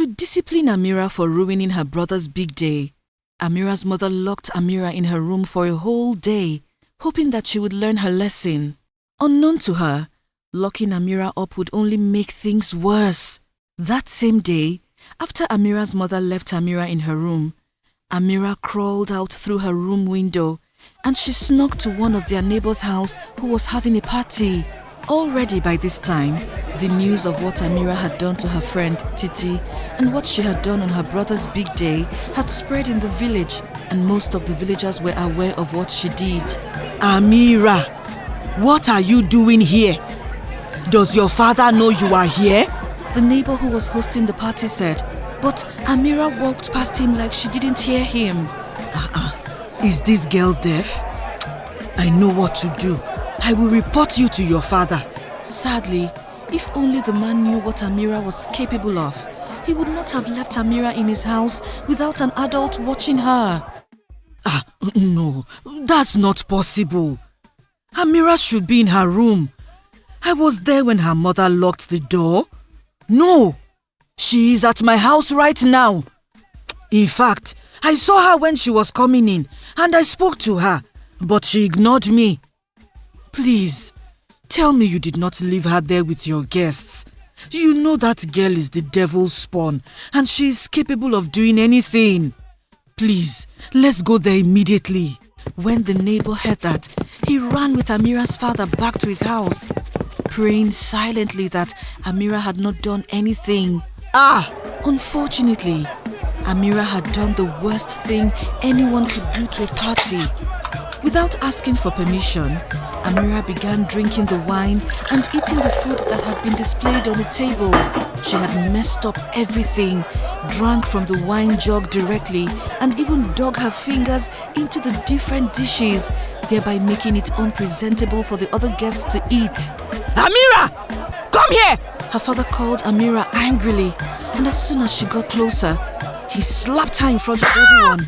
To discipline Amira for ruining her brother's big day, Amira's mother locked Amira in her room for a whole day, hoping that she would learn her lesson. Unknown to her, locking Amira up would only make things worse. That same day, after Amira's mother left Amira in her room, Amira crawled out through her room window and she snuck to one of their neighbor's house who was having a party. Already by this time, the news of what Amira had done to her friend Titi and what she had done on her brother's big day had spread in the village, and most of the villagers were aware of what she did. Amira, what are you doing here? Does your father know you are here? The neighbor who was hosting the party said, but Amira walked past him like she didn't hear him. Is this girl deaf? I know what to do. I will report you to your father. Sadly, if only the man knew what Amira was capable of, he would not have left Amira in his house without an adult watching her. No, that's not possible. Amira should be in her room. I was there when her mother locked the door. No, she is at my house right now. In fact, I saw her when she was coming in and I spoke to her, but she ignored me. Please, tell me you did not leave her there with your guests. You know that girl is the devil's spawn and she is capable of doing anything. Please, let's go there immediately. When the neighbor heard that, he ran with Amira's father back to his house, praying silently that Amira had not done anything. Unfortunately, Amira had done the worst thing anyone could do to a party. Without asking for permission, Amira began drinking the wine and eating the food that had been displayed on the table. She had messed up everything, drank from the wine jug directly, and even dug her fingers into the different dishes, thereby making it unpresentable for the other guests to eat. Amira! Come here! Her father called Amira angrily, and as soon as she got closer, he slapped her in front of everyone.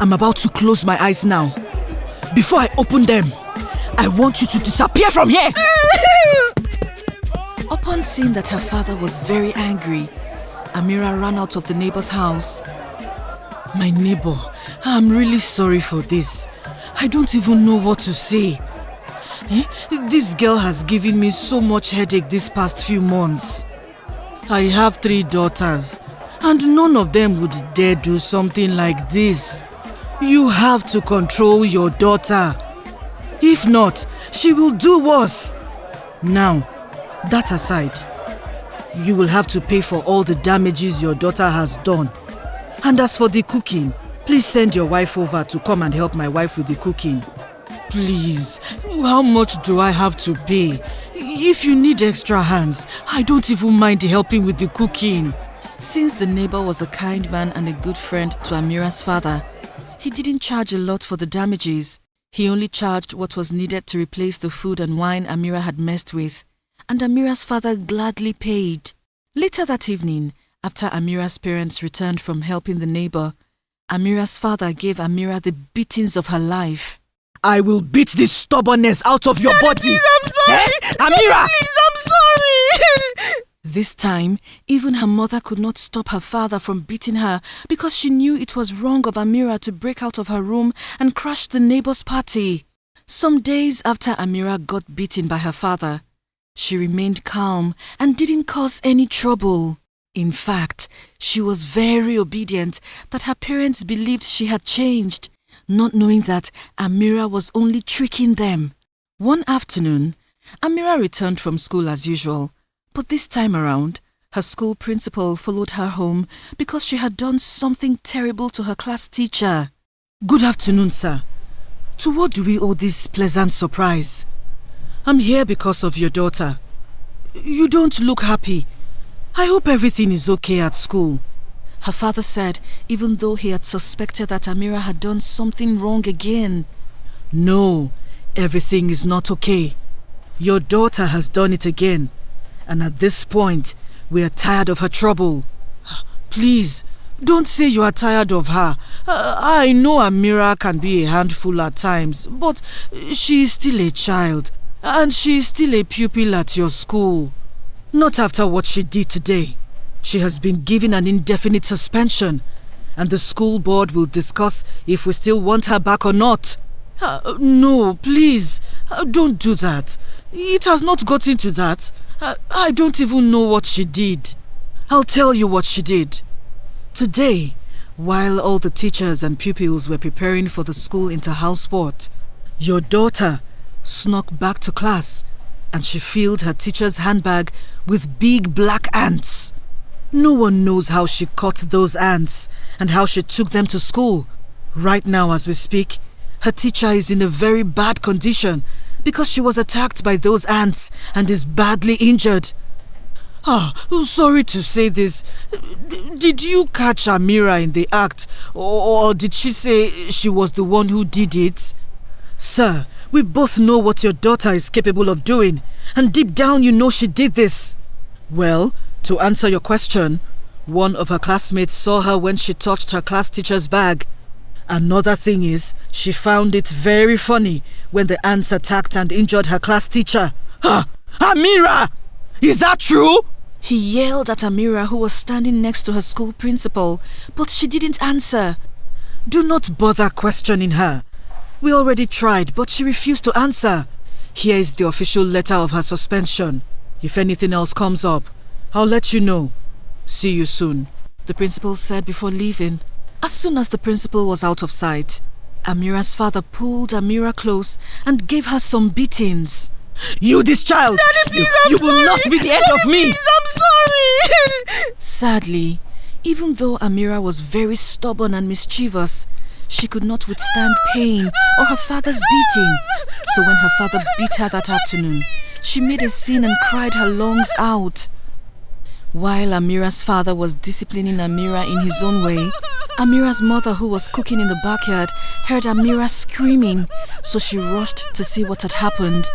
I'm about to close my eyes now. Before I open them, I want you to disappear from here! Upon seeing that her father was very angry, Amira ran out of the neighbor's house. My neighbor, I'm really sorry for this. I don't even know what to say. This girl has given me so much headache these past few months. I have 3 daughters, and none of them would dare do something like this. You have to control your daughter. If not, she will do worse. Now, that aside, you will have to pay for all the damages your daughter has done. And as for the cooking, please send your wife over to come and help my wife with the cooking. Please, how much do I have to pay? If you need extra hands, I don't even mind helping with the cooking. Since the neighbor was a kind man and a good friend to Amira's father, he didn't charge a lot for the damages. He only charged what was needed to replace the food and wine Amira had messed with, and Amira's father gladly paid. Later that evening, after Amira's parents returned from helping the neighbor, Amira's father gave Amira the beatings of her life. I will beat this stubbornness out of your body! Please, I'm sorry! Amira! Please, I'm sorry! This time, even her mother could not stop her father from beating her because she knew it was wrong of Amira to break out of her room and crash the neighbor's party. Some days after Amira got beaten by her father, she remained calm and didn't cause any trouble. In fact, she was very obedient that her parents believed she had changed, not knowing that Amira was only tricking them. One afternoon, Amira returned from school as usual. But this time around, her school principal followed her home because she had done something terrible to her class teacher. Good afternoon, sir. To what do we owe this pleasant surprise? I'm here because of your daughter. You don't look happy. I hope everything is okay at school. Her father said, even though he had suspected that Amira had done something wrong again. No, everything is not okay. Your daughter has done it again. And at this point, we are tired of her trouble. Please, don't say you are tired of her. I know Amira can be a handful at times, but she is still a child, and she is still a pupil at your school. Not after what she did today. She has been given an indefinite suspension, and the school board will discuss if we still want her back or not. No, please, don't do that. It has not gotten to that. I don't even know what she did. I'll tell you what she did. Today, while all the teachers and pupils were preparing for the school inter-house sport, your daughter snuck back to class and she filled her teacher's handbag with big black ants. No one knows how she caught those ants and how she took them to school. Right now as we speak, her teacher is in a very bad condition because she was attacked by those ants and is badly injured. Sorry to say this. Did you catch Amira in the act, or did she say she was the one who did it? Sir, we both know what your daughter is capable of doing, and deep down you know she did this. Well, to answer your question, one of her classmates saw her when she touched her class teacher's bag. Another thing is, she found it very funny when the ants attacked and injured her class teacher. Amira! Is that true? He yelled at Amira, who was standing next to her school principal, but she didn't answer. Do not bother questioning her. We already tried, but she refused to answer. Here is the official letter of her suspension. If anything else comes up, I'll let you know. See you soon, the principal said before leaving. As soon as the principal was out of sight, Amira's father pulled Amira close and gave her some beatings. You, this child! Daddy, please, you will not be the end of me! Please, I'm sorry! Sadly, even though Amira was very stubborn and mischievous, she could not withstand pain or her father's beating. So when her father beat her that afternoon, she made a scene and cried her lungs out. While Amira's father was disciplining Amira in his own way, Amira's mother, who was cooking in the backyard, heard Amira screaming, so she rushed to see what had happened.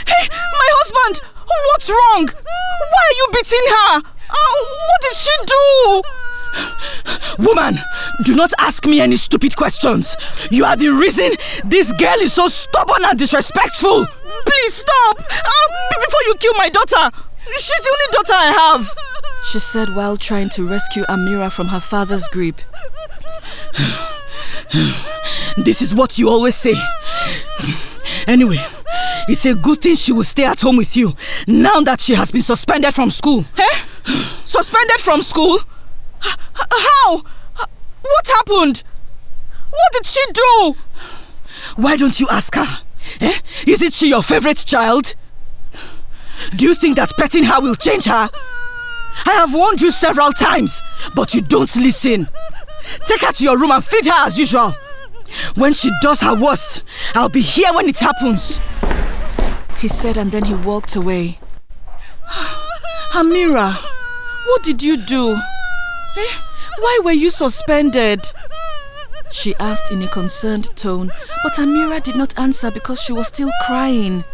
Hey, my husband! What's wrong? Why are you beating her? What did she do? Woman, do not ask me any stupid questions. You are the reason this girl is so stubborn and disrespectful. Please stop! Before you kill my daughter! She's the only daughter I have! She said while trying to rescue Amira from her father's grip. This is what you always say. Anyway, it's a good thing she will stay at home with you now that she has been suspended from school. Suspended from school? How? What happened? What did she do? Why don't you ask her? Isn't she your favorite child? Do you think that petting her will change her? I have warned you several times, but you don't listen. Take her to your room and feed her as usual. When she does her worst, I'll be here when it happens. He said, and then he walked away. Amira, what did you do? Why were you suspended? She asked in a concerned tone, but Amira did not answer because she was still crying.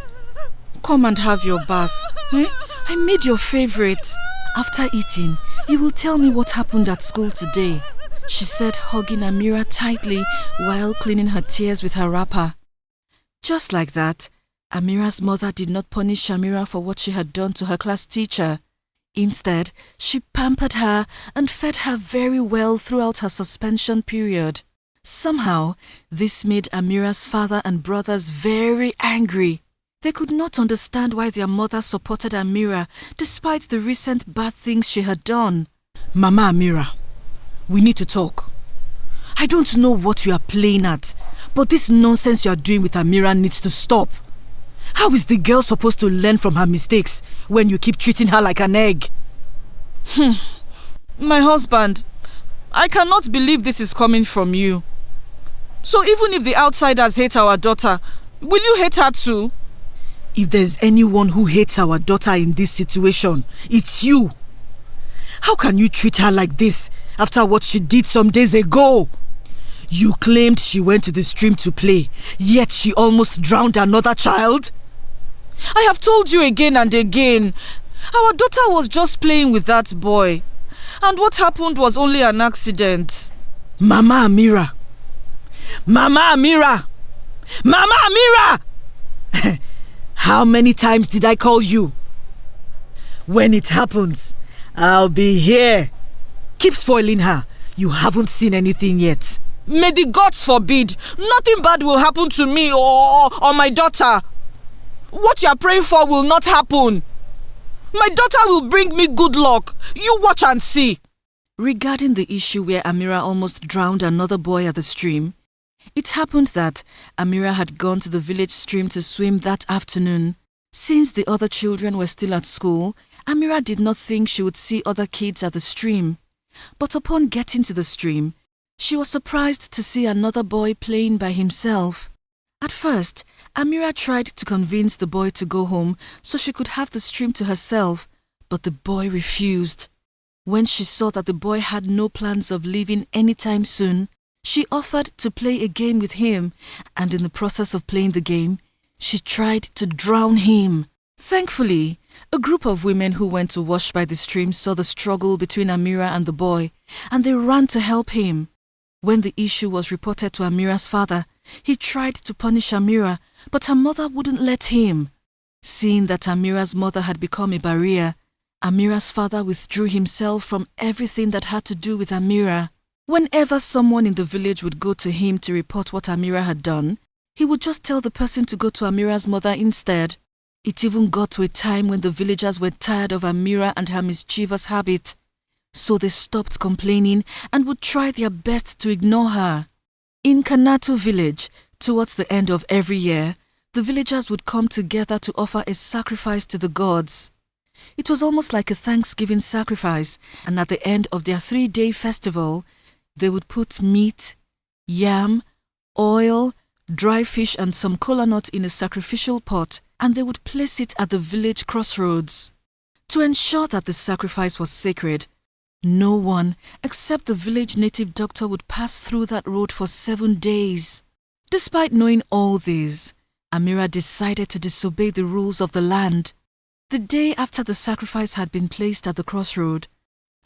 Come and have your bath. I made your favorite. After eating, you will tell me what happened at school today, she said, hugging Amira tightly while cleaning her tears with her wrapper. Just like that, Amira's mother did not punish Amira for what she had done to her class teacher. Instead, she pampered her and fed her very well throughout her suspension period. Somehow, this made Amira's father and brothers very angry. They could not understand why their mother supported Amira despite the recent bad things she had done. Mama Amira, we need to talk. I don't know what you are playing at, but this nonsense you are doing with Amira needs to stop. How is the girl supposed to learn from her mistakes when you keep treating her like an egg? My husband, I cannot believe this is coming from you. So even if the outsiders hate our daughter, will you hate her too? If there's anyone who hates our daughter in this situation, it's you. How can you treat her like this after what she did some days ago? You claimed she went to the stream to play, yet she almost drowned another child? I have told you again and again. Our daughter was just playing with that boy. And what happened was only an accident. Mama Amira! Mama Amira! Mama Amira! How many times did I call you? When it happens, I'll be here. Keep spoiling her. You haven't seen anything yet. May the gods forbid. Nothing bad will happen to me or my daughter. What you are praying for will not happen. My daughter will bring me good luck. You watch and see. Regarding the issue where Amira almost drowned another boy at the stream, it happened that Amira had gone to the village stream to swim that afternoon. Since the other children were still at school, Amira did not think she would see other kids at the stream. But upon getting to the stream, she was surprised to see another boy playing by himself. At first, Amira tried to convince the boy to go home so she could have the stream to herself, but the boy refused. When she saw that the boy had no plans of leaving anytime soon, she offered to play a game with him, and in the process of playing the game, she tried to drown him. Thankfully, a group of women who went to wash by the stream saw the struggle between Amira and the boy, and they ran to help him. When the issue was reported to Amira's father, he tried to punish Amira, but her mother wouldn't let him. Seeing that Amira's mother had become a barrier, Amira's father withdrew himself from everything that had to do with Amira. Whenever someone in the village would go to him to report what Amira had done, he would just tell the person to go to Amira's mother instead. It even got to a time when the villagers were tired of Amira and her mischievous habit. So they stopped complaining and would try their best to ignore her. In Kanatu village, towards the end of every year, the villagers would come together to offer a sacrifice to the gods. It was almost like a Thanksgiving sacrifice, and at the end of their 3-day festival, they would put meat, yam, oil, dry fish and some kola nut in a sacrificial pot, and they would place it at the village crossroads. To ensure that the sacrifice was sacred, no one except the village native doctor would pass through that road for 7 days. Despite knowing all this, Amira decided to disobey the rules of the land. The day after the sacrifice had been placed at the crossroad,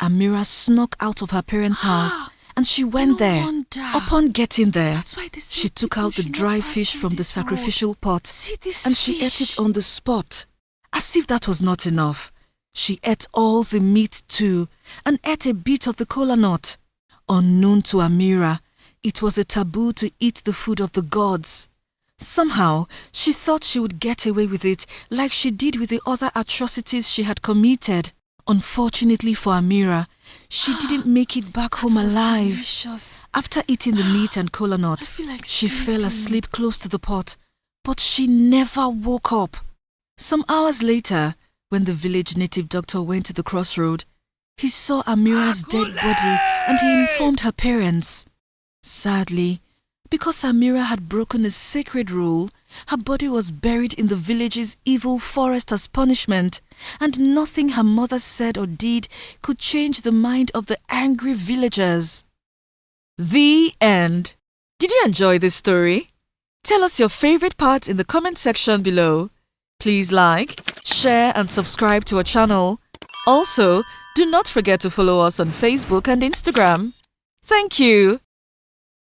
Amira snuck out of her parents' house and she went there. Upon getting there, she took out the dry fish from the sacrificial pot and she ate it on the spot. As if that was not enough, she ate all the meat too and ate a bit of the kola nut. Unknown to Amira, it was a taboo to eat the food of the gods. Somehow, she thought she would get away with it like she did with the other atrocities she had committed. Unfortunately for Amira, she didn't make it back home alive. Delicious. After eating the meat and kola nut, she fell asleep close to the pot, but she never woke up. Some hours later, when the village native doctor went to the crossroad, he saw Amira's dead body and he informed her parents. Sadly, because Amira had broken a sacred rule, her body was buried in the village's evil forest as punishment, and nothing her mother said or did could change the mind of the angry villagers. The end. Did you enjoy this story? Tell us your favorite parts in the comment section below. Please like, share and subscribe to our channel. Also, do not forget to follow us on Facebook and Instagram. Thank you.